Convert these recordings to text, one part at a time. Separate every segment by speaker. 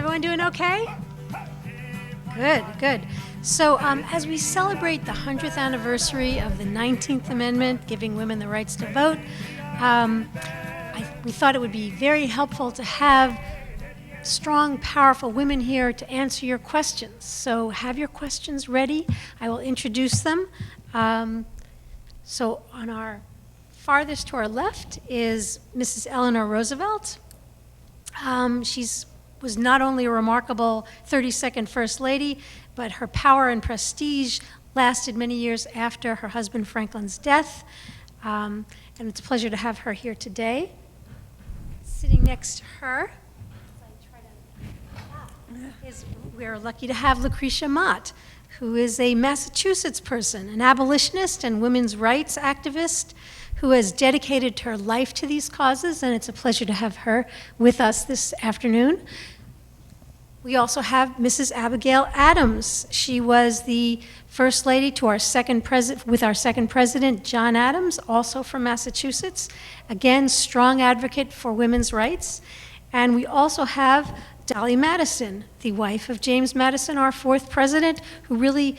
Speaker 1: Everyone doing okay? Good, good. So as we celebrate the 100th anniversary of the 19th Amendment, giving women the rights to vote, we thought it would be very helpful to have strong, powerful women here to answer your questions. So have your questions ready. I will introduce them. So on our farthest to our left is Mrs. Eleanor Roosevelt. She was not only a remarkable 32nd First Lady, but her power and prestige lasted many years after her husband Franklin's death. And it's a pleasure to have her here today. Sitting next to her, we're lucky to have Lucretia Mott, who is a Massachusetts person, an abolitionist and women's rights activist who has dedicated her life to these causes, and it's a pleasure to have her with us this afternoon. We also have Mrs. Abigail Adams. She was the First Lady to our second President, John Adams, also from Massachusetts. Again, strong advocate for women's rights. And we also have Dolley Madison, the wife of James Madison, our fourth president, who really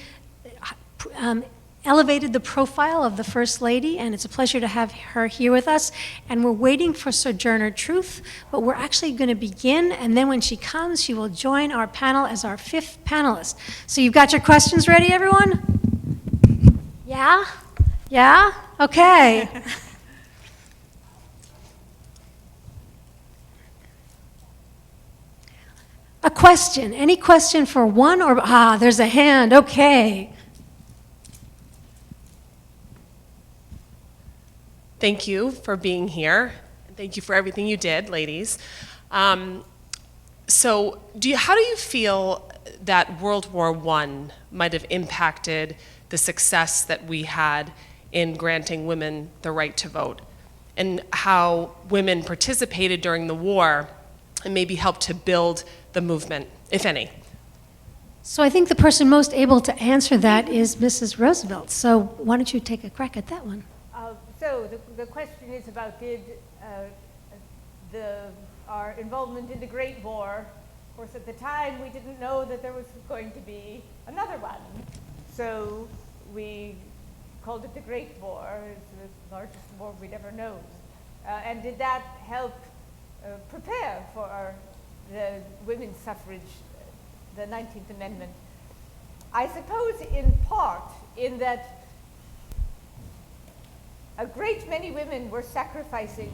Speaker 1: elevated the profile of the First Lady, and it's a pleasure to have her here with us. And we're waiting for Sojourner Truth, but we're actually going to begin, and then when she comes, she will join our panel as our fifth panelist. So you've got your questions ready, everyone? Yeah? Yeah? Okay. A question. Any question for one or... there's a hand. Okay.
Speaker 2: Thank you for being here. Thank you for everything you did, ladies. So how do you feel that World War I might have impacted the success that we had in granting women the right to vote, and how women participated during the war and maybe helped to build the movement, if any?
Speaker 1: So I think the person most able to answer that is Mrs. Roosevelt. So why don't you take a crack at that one?
Speaker 3: So the question is about our involvement in the Great War. Of course, at the time, we didn't know that there was going to be another one. So we called it the Great War. It's the largest war we'd ever known. And did that help prepare for the women's suffrage, the 19th Amendment? I suppose in part, in that a great many women were sacrificing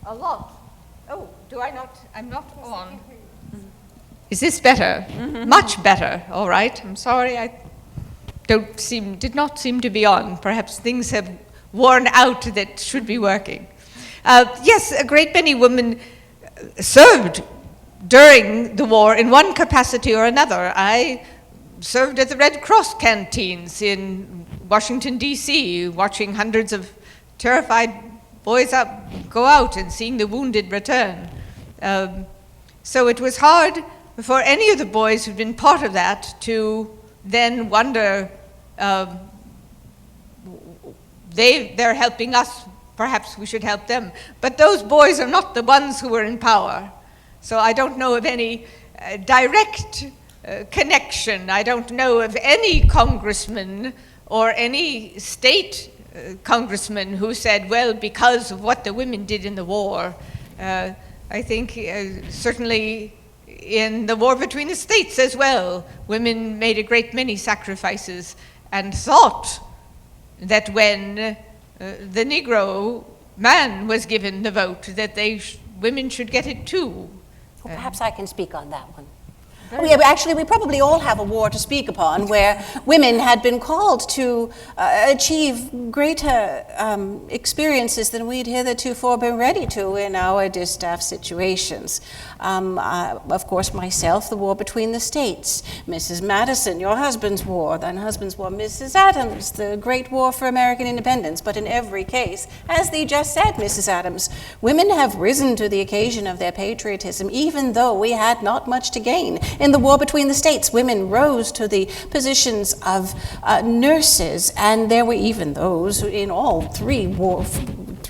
Speaker 3: a lot. Oh, I'm not on.
Speaker 4: Is this better? Mm-hmm. Much better, all right. I'm sorry, I did not seem to be on. Perhaps things have worn out that should be working. Yes, a great many women served during the war in one capacity or another. I served at the Red Cross canteens in Washington, D.C., watching hundreds of terrified boys go out and seeing the wounded return. So it was hard for any of the boys who'd been part of that to then wonder, they're helping us, perhaps we should help them. But those boys are not the ones who were in power. So I don't know of any direct connection. I don't know of any congressman or any state congressman who said, well, because of what the women did in the war. I think certainly in the war between the states as well, women made a great many sacrifices and thought that when the Negro man was given the vote, that women should get it too.
Speaker 5: Well, perhaps I can speak on that one. We probably all have a war to speak upon where women had been called to achieve greater experiences than we'd heretofore been ready to in our distaff situations. Of course, myself, the war between the states. Mrs. Madison, your husband's war, Mrs. Adams, the Great War for American Independence. But in every case, as they just said, Mrs. Adams, women have risen to the occasion of their patriotism, even though we had not much to gain. In the war between the states, women rose to the positions of nurses, and there were even those in all three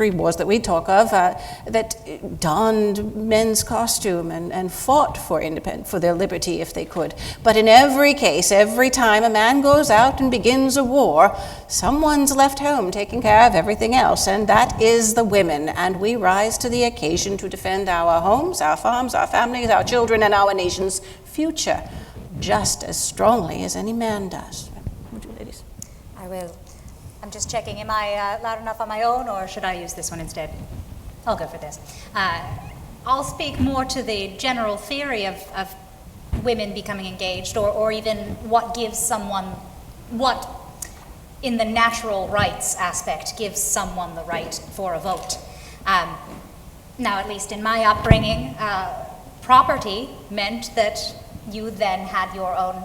Speaker 5: three wars that we talk of, that donned men's costume and fought for their liberty if they could. But in every case, every time a man goes out and begins a war, someone's left home taking care of everything else, and that is the women. And we rise to the occasion to defend our homes, our farms, our families, our children, and our nation's future just as strongly as any man does. Would you, ladies?
Speaker 6: I will. I'm just checking, am I loud enough on my own, or should I use this one instead? I'll go for this. I'll speak more to the general theory of women becoming engaged, or even what gives someone, what in the natural rights aspect gives someone the right for a vote. Now, at least in my upbringing, property meant that you then had your own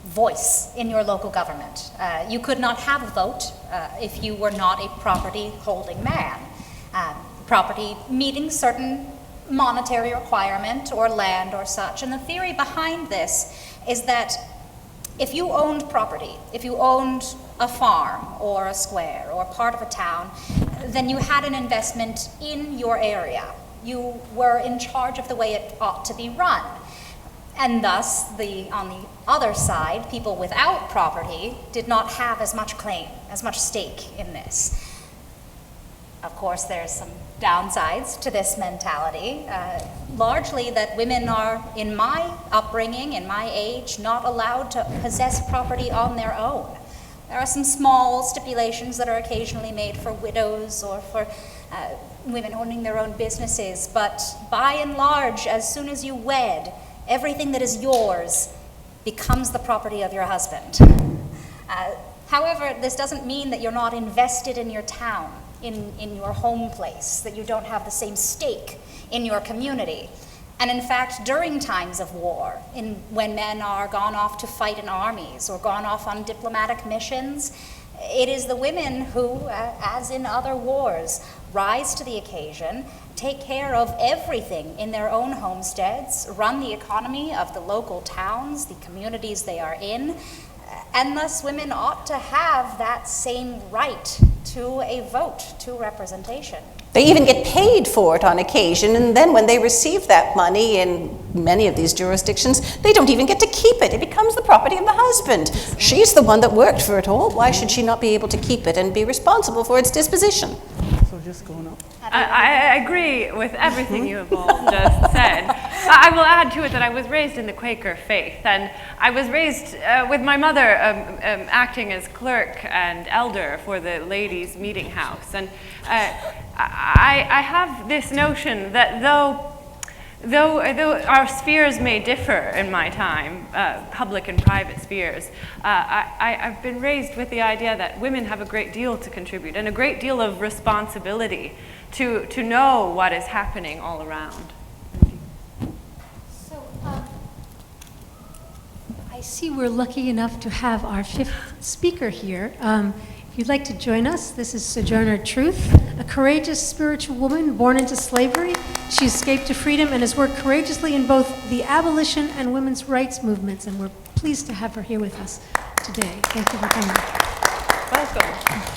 Speaker 6: voice in your local government. You could not have a vote if you were not a property-holding man. Property meeting certain monetary requirement or land or such. And the theory behind this is that if you owned property, if you owned a farm or a square or part of a town, then you had an investment in your area. You were in charge of the way it ought to be run. And thus, on the other side, people without property did not have as much claim, as much stake in this. Of course, there's some downsides to this mentality, largely that women are, in my upbringing, in my age, not allowed to possess property on their own. There are some small stipulations that are occasionally made for widows or for women owning their own businesses, but by and large, as soon as you wed, everything that is yours becomes the property of your husband. However, this doesn't mean that you're not invested in your town, in your home place, that you don't have the same stake in your community. And in fact, during times of war, when men are gone off to fight in armies or gone off on diplomatic missions, it is the women who, as in other wars, rise to the occasion, take care of everything in their own homesteads, run the economy of the local towns, the communities they are in, and thus women ought to have that same right to a vote, to representation.
Speaker 5: They even get paid for it on occasion, and then when they receive that money in many of these jurisdictions, they don't even get to keep it. It becomes the property of the husband. She's the one that worked for it all. Why should she not be able to keep it and be responsible for its disposition?
Speaker 7: So just going up.
Speaker 8: I agree with everything you have all just said. I will add to it that I was raised in the Quaker faith, and I was raised with my mother acting as clerk and elder for the ladies' meeting house. And I have this notion that though our spheres may differ in my time, public and private spheres, I've been raised with the idea that women have a great deal to contribute and a great deal of responsibility to know what is happening all around.
Speaker 1: So, I see we're lucky enough to have our fifth speaker here. If you'd like to join us, this is Sojourner Truth, a courageous spiritual woman born into slavery. She escaped to freedom and has worked courageously in both the abolition and women's rights movements, and we're pleased to have her here with us today. Thank you for coming.
Speaker 8: Welcome.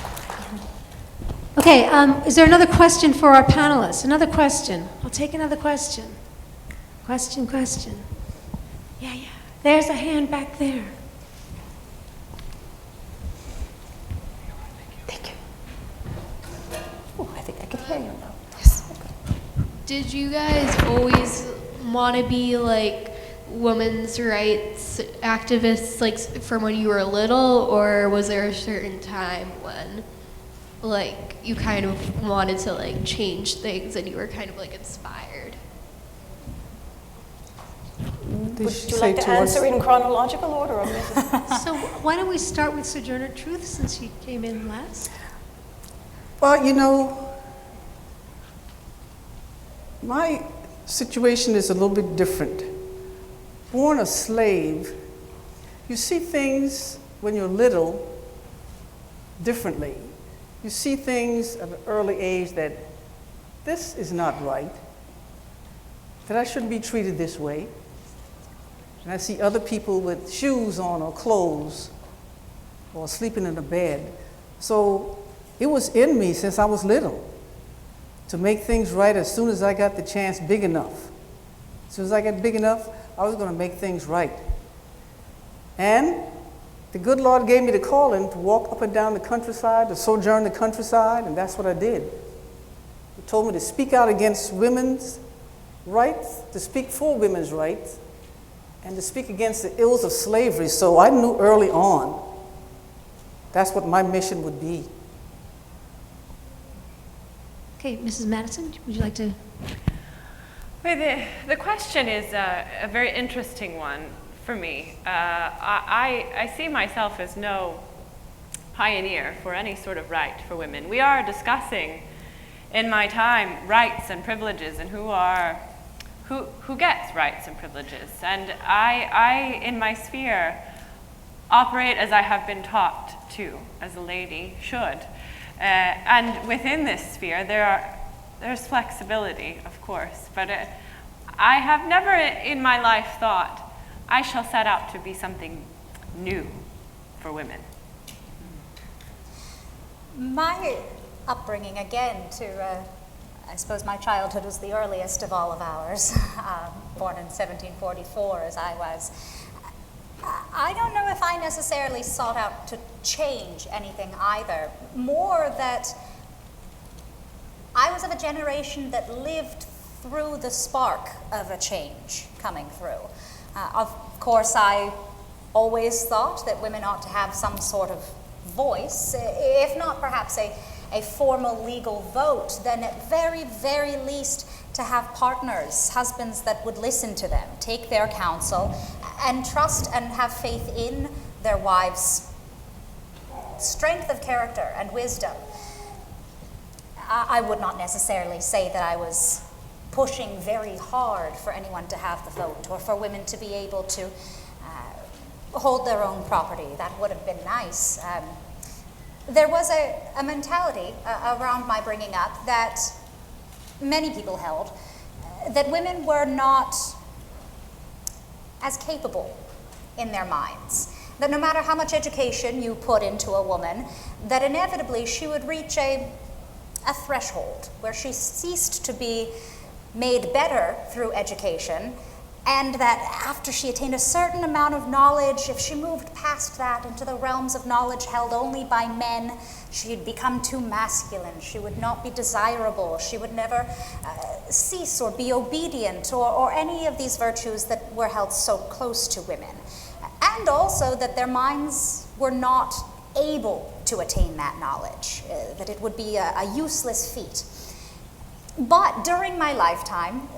Speaker 1: Okay, is there another question for our panelists? Another question. I'll take another question. Question. Yeah. There's a hand back there.
Speaker 5: Thank you. Oh, I think I can hear you now.
Speaker 1: Yes.
Speaker 9: Did you guys always want to be like women's rights activists, like from when you were little, or was there a certain time when like you kind of wanted to like change things and you were kind of like inspired?
Speaker 5: Would you like to answer in chronological order? Or
Speaker 1: So why don't we start with Sojourner Truth, since she came in last?
Speaker 7: Well, you know, my situation is a little bit different. Born a slave, you see things when you're little differently. You see things at an early age that this is not right, that I shouldn't be treated this way. And I see other people with shoes on or clothes or sleeping in a bed. So it was in me since I was little to make things right as soon as I got the chance big enough. As soon as I got big enough, I was going to make things right. And the good Lord gave me the calling to walk up and down the countryside, to sojourn the countryside, and that's what I did. He told me to speak out against women's rights, to speak for women's rights, and to speak against the ills of slavery. So I knew early on that's what my mission would be.
Speaker 1: Okay, Mrs. Madison, would you like to?
Speaker 8: Well, the question is a very interesting one for me. I see myself as no pioneer for any sort of right for women. We are discussing in my time rights and privileges and who gets rights and privileges. And I in my sphere operate as I have been taught to, as a lady should. And within this sphere, there's flexibility, of course, but I have never in my life thought I shall set out to be something new for women.
Speaker 6: My upbringing, again, I suppose my childhood was the earliest of all of ours, born in 1744 as I was. I don't know if I necessarily sought out to change anything either. More that I was of a generation that lived through the spark of a change coming through. Of course, I always thought that women ought to have some sort of voice, if not perhaps a formal legal vote, then at very, very least to have partners, husbands that would listen to them, take their counsel, and trust and have faith in their wives' strength of character and wisdom. I would not necessarily say that I was pushing very hard for anyone to have the vote or for women to be able to hold their own property. That would have been nice. There was a mentality around my bringing up that many people held, that women were not as capable in their minds, that no matter how much education you put into a woman, that inevitably she would reach a threshold where she ceased to be made better through education, and that after she attained a certain amount of knowledge, if she moved past that into the realms of knowledge held only by men, she'd become too masculine, she would not be desirable, she would never cease or be obedient, or any of these virtues that were held so close to women. And also that their minds were not able to attain that knowledge, that it would be a useless feat. But during my lifetime,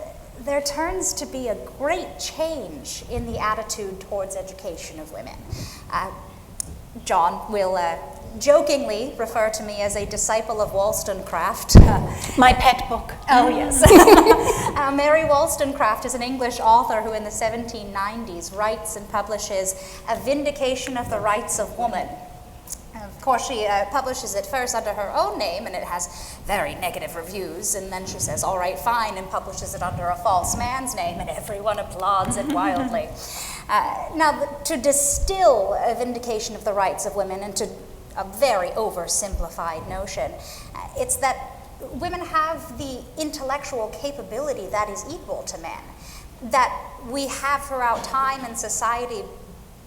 Speaker 6: there turns to be a great change in the attitude towards education of women. John will jokingly refer to me as a disciple of Wollstonecraft.
Speaker 5: My pet book.
Speaker 6: Oh, yes. Mary Wollstonecraft is an English author who in the 1790s writes and publishes A Vindication of the Rights of Woman. Of course, she publishes it first under her own name, and it has very negative reviews, and then she says, all right, fine, and publishes it under a false man's name, and everyone applauds it wildly. Now, to distill A Vindication of the Rights of Women into a very oversimplified notion, it's that women have the intellectual capability that is equal to men, that we have throughout time and society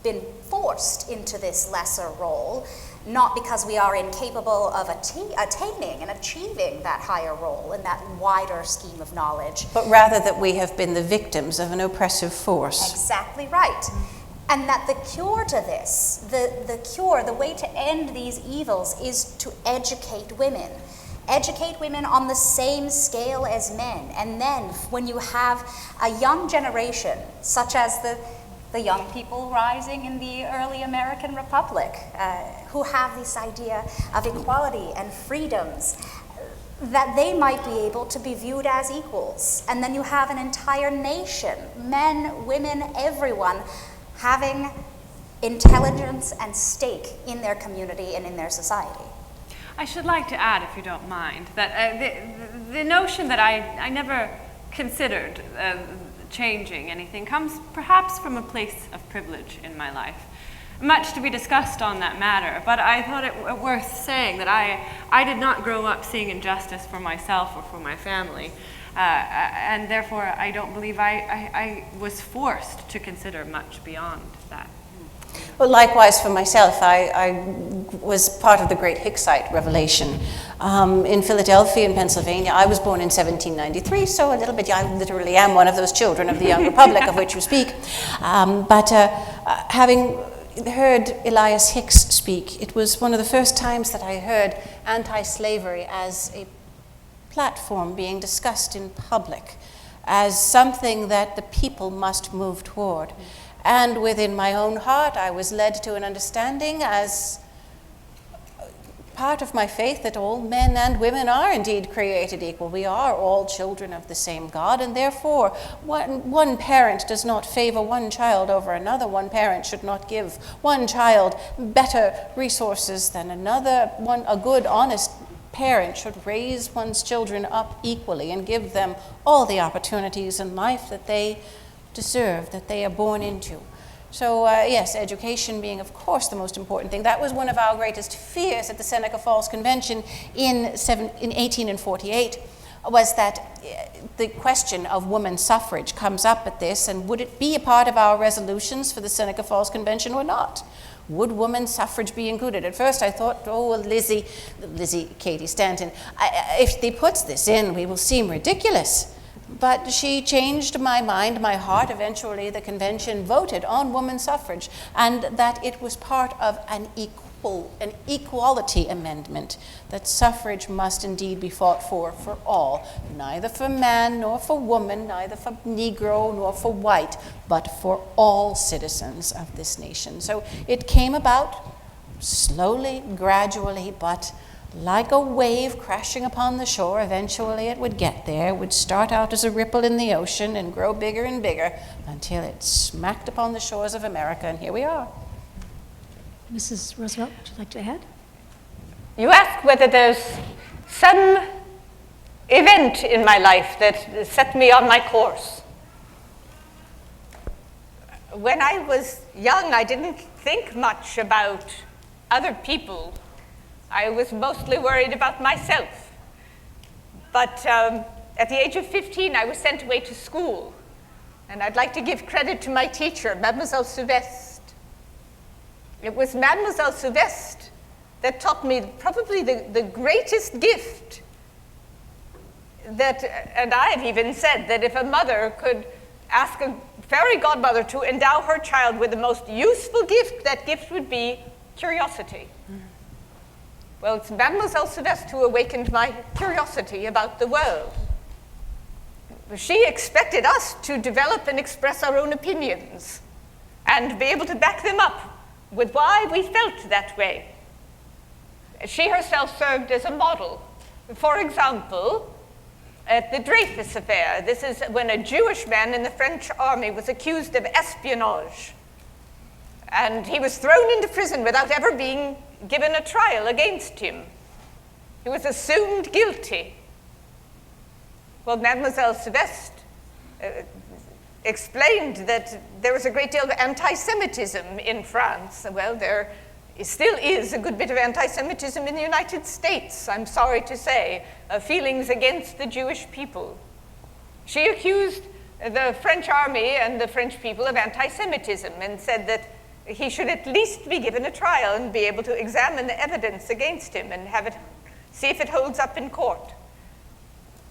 Speaker 6: been forced into this lesser role, not because we are incapable of attaining and achieving that higher role in that wider scheme of knowledge.
Speaker 5: But rather that we have been the victims of an oppressive force.
Speaker 6: Exactly right. And that the cure to this, the way to end these evils is to educate women. Educate women on the same scale as men. And then when you have a young generation, such as the young people rising in the early American Republic, who have this idea of equality and freedoms, that they might be able to be viewed as equals. And then you have an entire nation, men, women, everyone, having intelligence and stake in their community and in their society.
Speaker 8: I should like to add, if you don't mind, that the notion that I never considered changing anything comes perhaps from a place of privilege in my life. much to be discussed on that matter, but I thought it worth saying that I did not grow up seeing injustice for myself or for my family, and therefore I don't believe I was forced to consider much beyond that.
Speaker 5: Well, likewise for myself, I was part of the Great Hicksite Revelation. In Philadelphia, in Pennsylvania, I was born in 1793, so a little bit, I literally am one of those children of the young republic of which you speak. But having heard Elias Hicks speak, it was one of the first times that I heard anti-slavery as a platform being discussed in public, as something that the people must move toward. And within my own heart, I was led to an understanding as part of my faith that all men and women are indeed created equal. We are all children of the same God, and therefore one parent does not favor one child over another. One parent should not give one child better resources than another. A good, honest parent should raise one's children up equally and give them all the opportunities in life that they deserve, that they are born into. So yes, education being, of course, the most important thing. That was one of our greatest fears at the Seneca Falls Convention in 1848, was that the question of women's suffrage comes up at this, and would it be a part of our resolutions for the Seneca Falls Convention or not? Would women's suffrage be included? At first I thought, oh, well, Katie Stanton, if they puts this in, we will seem ridiculous. But she changed my mind, my heart. Eventually, the convention voted on women's suffrage, and that it was part of an equality amendment, that suffrage must indeed be fought for all, neither for man nor for woman, neither for Negro nor for white, but for all citizens of this nation. So it came about slowly, gradually, but like a wave crashing upon the shore, eventually it would get there. It would start out as a ripple in the ocean and grow bigger and bigger until it smacked upon the shores of America, and here we are.
Speaker 1: Mrs. Roosevelt, would you like to add?
Speaker 4: You ask whether there's some event in my life that set me on my course. When I was young, I didn't think much about other people. I was mostly worried about myself. But at the age of 15, I was sent away to school. And I'd like to give credit to my teacher, Mademoiselle Sylvestre. It was Mademoiselle Sylvestre that taught me probably the greatest gift that, and I've even said that if a mother could ask a fairy godmother to endow her child with the most useful gift, that gift would be curiosity. Well, it's Mademoiselle Sylvestre who awakened my curiosity about the world. She expected us to develop and express our own opinions and be able to back them up with why we felt that way. She herself served as a model. For example, at the Dreyfus affair, this is when a Jewish man in the French army was accused of espionage. And he was thrown into prison without ever being given a trial against him. He was assumed guilty. Well, Mademoiselle Sylvestre explained that there was a great deal of anti-Semitism in France. Well, there still is a good bit of anti-Semitism in the United States, I'm sorry to say, feelings against the Jewish people. She accused the French army and the French people of anti-Semitism and said that he should at least be given a trial and be able to examine the evidence against him and have it, see if it holds up in court.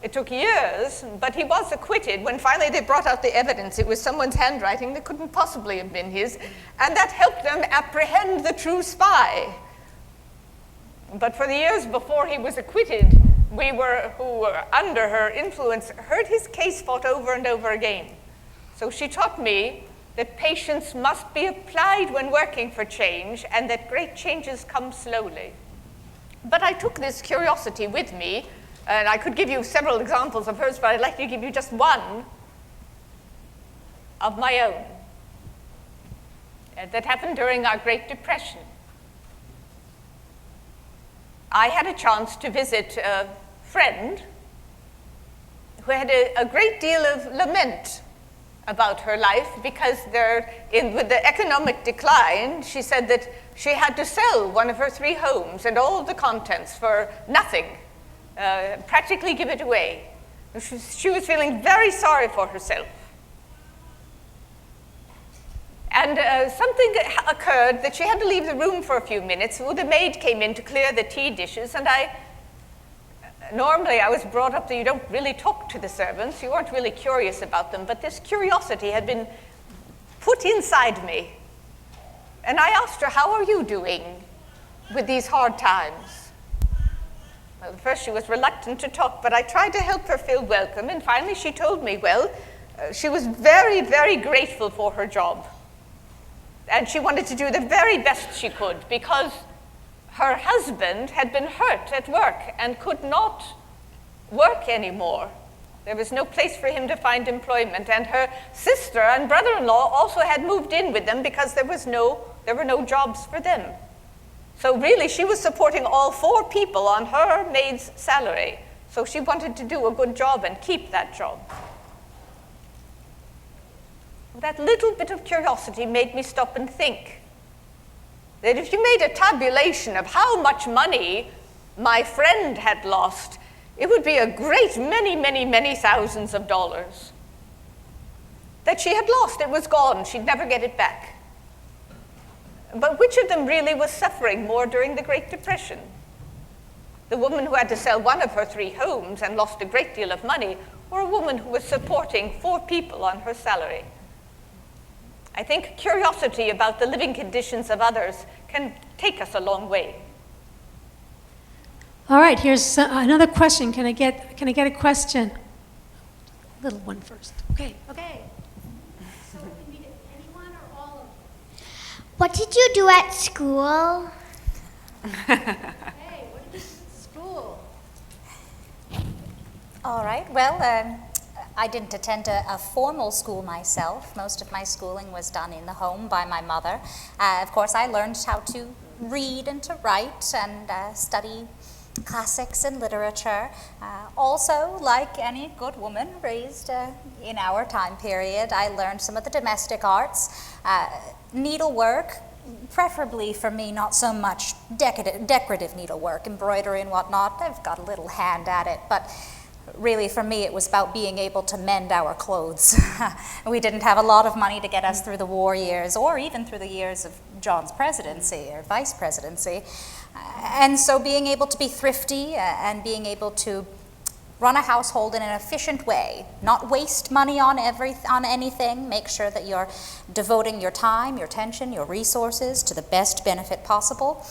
Speaker 4: It took years, but he was acquitted. When finally they brought out the evidence, it was someone's handwriting that couldn't possibly have been his, and that helped them apprehend the true spy. But for the years before he was acquitted, who were under her influence, heard his case fought over and over again. So she taught me that patience must be applied when working for change, and that great changes come slowly. But I took this curiosity with me, and I could give you several examples of hers, but I'd like to give you just one of my own that happened during our Great Depression. I had a chance to visit a friend who had a great deal of lament about her life because with the economic decline, she said that she had to sell one of her 3 homes and all the contents for nothing, practically give it away. She was feeling very sorry for herself. And something occurred that she had to leave the room for a few minutes. So the maid came in to clear the tea dishes, and normally I was brought up that you don't really talk to the servants, you weren't really curious about them, but this curiosity had been put inside me. And I asked her, how are you doing with these hard times? Well, at first she was reluctant to talk, but I tried to help her feel welcome, and finally she told me, she was very, very grateful for her job. And she wanted to do the very best she could because her husband had been hurt at work and could not work anymore. There was no place for him to find employment, and her sister and brother-in-law also had moved in with them because there were no jobs for them. So really, she was supporting all 4 people on her maid's salary. So she wanted to do a good job and keep that job. That little bit of curiosity made me stop and think that if you made a tabulation of how much money my friend had lost, it would be a great many, many, many thousands of dollars that she had lost. It was gone. She'd never get it back. But which of them really was suffering more during the Great Depression? The woman who had to sell one of her 3 homes and lost a great deal of money, or a woman who was supporting 4 people on her salary? I think curiosity about the living conditions of others can take us a long way.
Speaker 1: All right, here's another question. Can I get a question? Little one first. Okay. So it can be to anyone or all of them.
Speaker 10: What did you do at school?
Speaker 1: Hey, what did you do at school?
Speaker 6: All right, well, I didn't attend a formal school myself. Most of my schooling was done in the home by my mother. Of course, I learned how to read and to write and study classics and literature. Also, like any good woman raised in our time period, I learned some of the domestic arts, needlework, preferably for me, not so much decorative needlework, embroidery and whatnot. I've got a little hand at it, but really, for me, it was about being able to mend our clothes. We didn't have a lot of money to get us through the war years, or even through the years of John's presidency or vice presidency. And so being able to be thrifty and being able to run a household in an efficient way, not waste money on anything, make sure that you're devoting your time, your attention, your resources to the best benefit possible.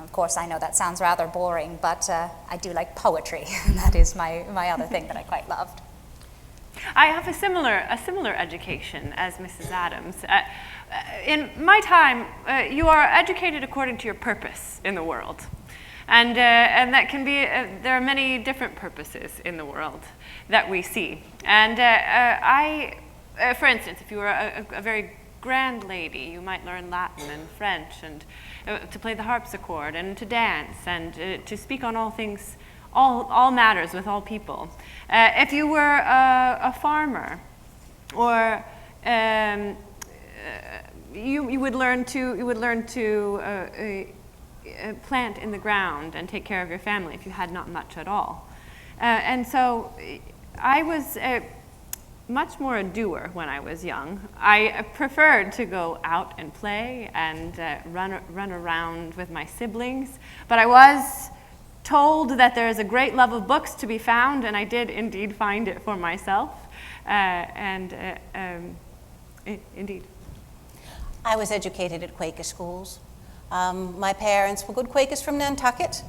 Speaker 6: Of course, I know that sounds rather boring, but I do like poetry. That is my other thing that I quite loved.
Speaker 8: I have a similar education as Mrs. Adams. In my time, you are educated according to your purpose in the world. And that can be, there are many different purposes in the world that we see. And for instance, if you were a very grand lady, you might learn Latin and French and to play the harpsichord and to dance and to speak on all things, all matters with all people. If you were a farmer, or you would learn to plant in the ground and take care of your family if you had not much at all. And so I was much more a doer when I was young. I preferred to go out and play and run around with my siblings, but I was told that there is a great love of books to be found, and I did indeed find it for myself, indeed.
Speaker 5: I was educated at Quaker schools. My parents were good Quakers from Nantucket.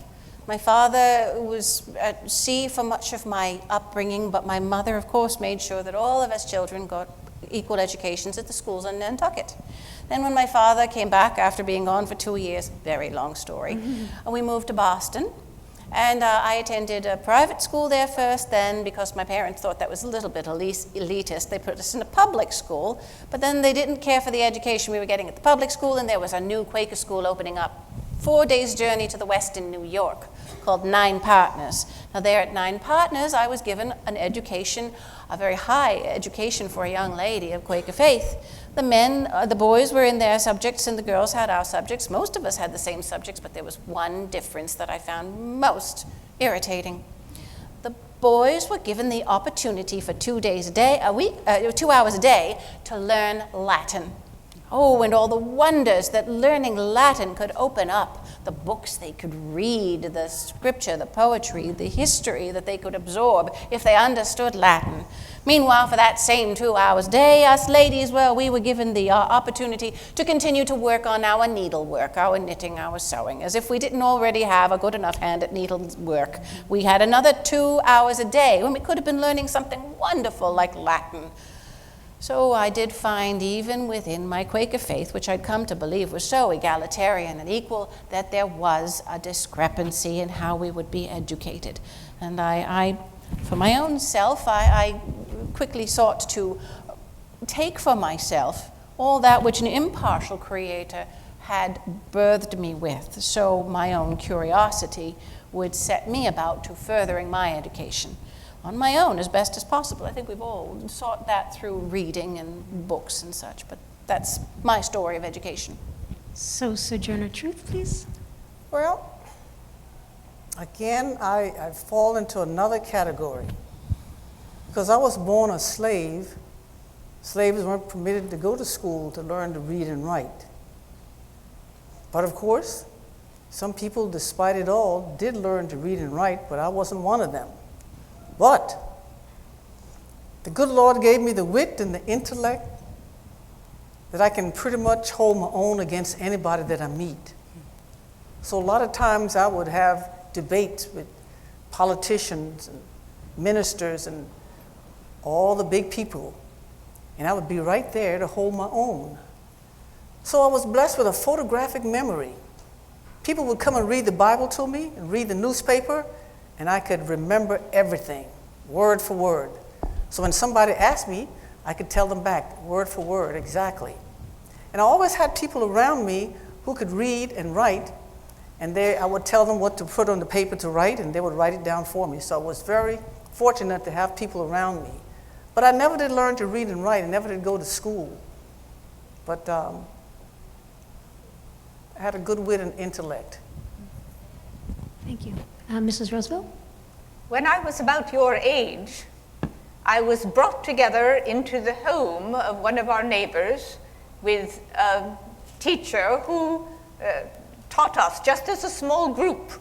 Speaker 5: My father was at sea for much of my upbringing, but my mother, of course, made sure that all of us children got equal educations at the schools in Nantucket. Then when my father came back after being gone for 2 years, very long story, we moved to Boston. And I attended a private school there first. Then, because my parents thought that was a little bit elitist, they put us in a public school. But then they didn't care for the education we were getting at the public school, and there was a new Quaker school opening up 4 days' journey to the west in New York, called 9 Partners. Now there at 9 Partners, I was given an education, a very high education for a young lady of Quaker faith. The boys were in their subjects and the girls had our subjects. Most of us had the same subjects, but there was one difference that I found most irritating. The boys were given the opportunity for 2 hours a day to learn Latin. Oh, and all the wonders that learning Latin could open up. The books they could read, the scripture, the poetry, the history that they could absorb if they understood Latin. Meanwhile, for that same 2 hours a day, us ladies, well, we were given the opportunity to continue to work on our needlework, our knitting, our sewing, as if we didn't already have a good enough hand at needlework. We had another 2 hours a day when we could have been learning something wonderful like Latin. So I did find, even within my Quaker faith, which I'd come to believe was so egalitarian and equal, that there was a discrepancy in how we would be educated. And I for my own self, I quickly sought to take for myself all that which an impartial creator had birthed me with, so my own curiosity would set me about to furthering my education on my own as best as possible. I think we've all sought that through reading and books and such, but that's my story of education.
Speaker 1: So, Sojourner Truth, please.
Speaker 7: Well, again, I fall into another category. Because I was born a slave, slaves weren't permitted to go to school to learn to read and write. But of course, some people, despite it all, did learn to read and write, but I wasn't one of them. But the good Lord gave me the wit and the intellect that I can pretty much hold my own against anybody that I meet. So a lot of times I would have debates with politicians and ministers and all the big people, and I would be right there to hold my own. So I was blessed with a photographic memory. People would come and read the Bible to me and read the newspaper, and I could remember everything, word for word. So when somebody asked me, I could tell them back, word for word, exactly. And I always had people around me who could read and write, and I would tell them what to put on the paper to write, and they would write it down for me. So I was very fortunate to have people around me. But I never did learn to read and write. I never did go to school. But I had a good wit and intellect.
Speaker 1: Thank you. Mrs. Roosevelt?
Speaker 4: When I was about your age, I was brought together into the home of one of our neighbors with a teacher who taught us just as a small group.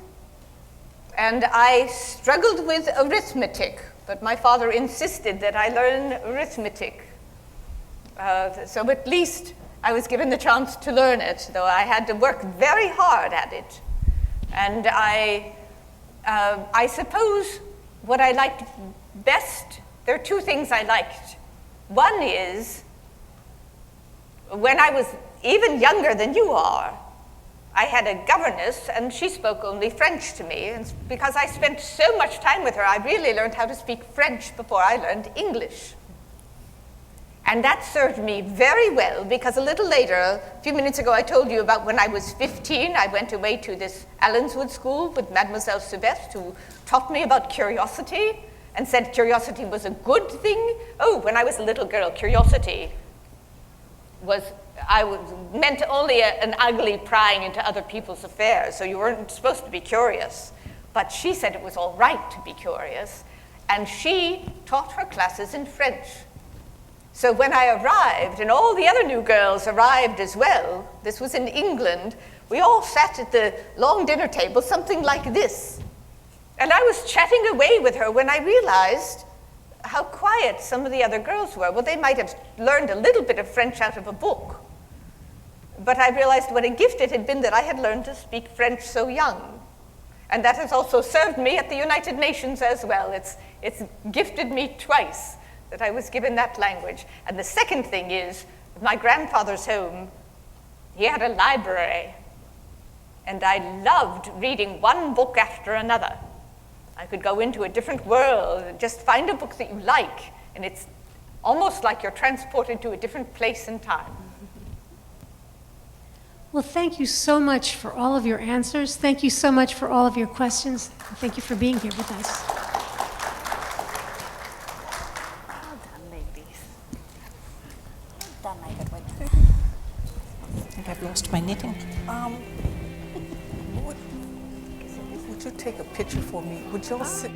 Speaker 4: And I struggled with arithmetic, but my father insisted that I learn arithmetic. So at least I was given the chance to learn it, though I had to work very hard at it. And I suppose what I liked best, there are 2 things I liked. One is, when I was even younger than you are, I had a governess, and she spoke only French to me. And because I spent so much time with her, I really learned how to speak French before I learned English. And that served me very well, because a little later, a few minutes ago, I told you about when I was 15, I went away to this Allenswood school with Mademoiselle Sylvestre, who taught me about curiosity and said curiosity was a good thing. Oh, when I was a little girl, curiosity meant only an ugly prying into other people's affairs, so you weren't supposed to be curious. But she said it was all right to be curious, and she taught her classes in French. So when I arrived, and all the other new girls arrived as well, this was in England, we all sat at the long dinner table, something like this. And I was chatting away with her when I realized how quiet some of the other girls were. Well, they might have learned a little bit of French out of a book. But I realized what a gift it had been that I had learned to speak French so young. And that has also served me at the United Nations as well. It's gifted me twice that I was given that language. And the second thing is, my grandfather's home, he had a library. And I loved reading one book after another. I could go into a different world and just find a book that you like, and it's almost like you're transported to a different place and time.
Speaker 1: Well, thank you so much for all of your answers. Thank you so much for all of your questions. Thank you for being here with us.
Speaker 3: Well done, ladies.
Speaker 5: Done, my good women. I think I've lost my knitting.
Speaker 7: Would you take a picture for me? Would y'all sit?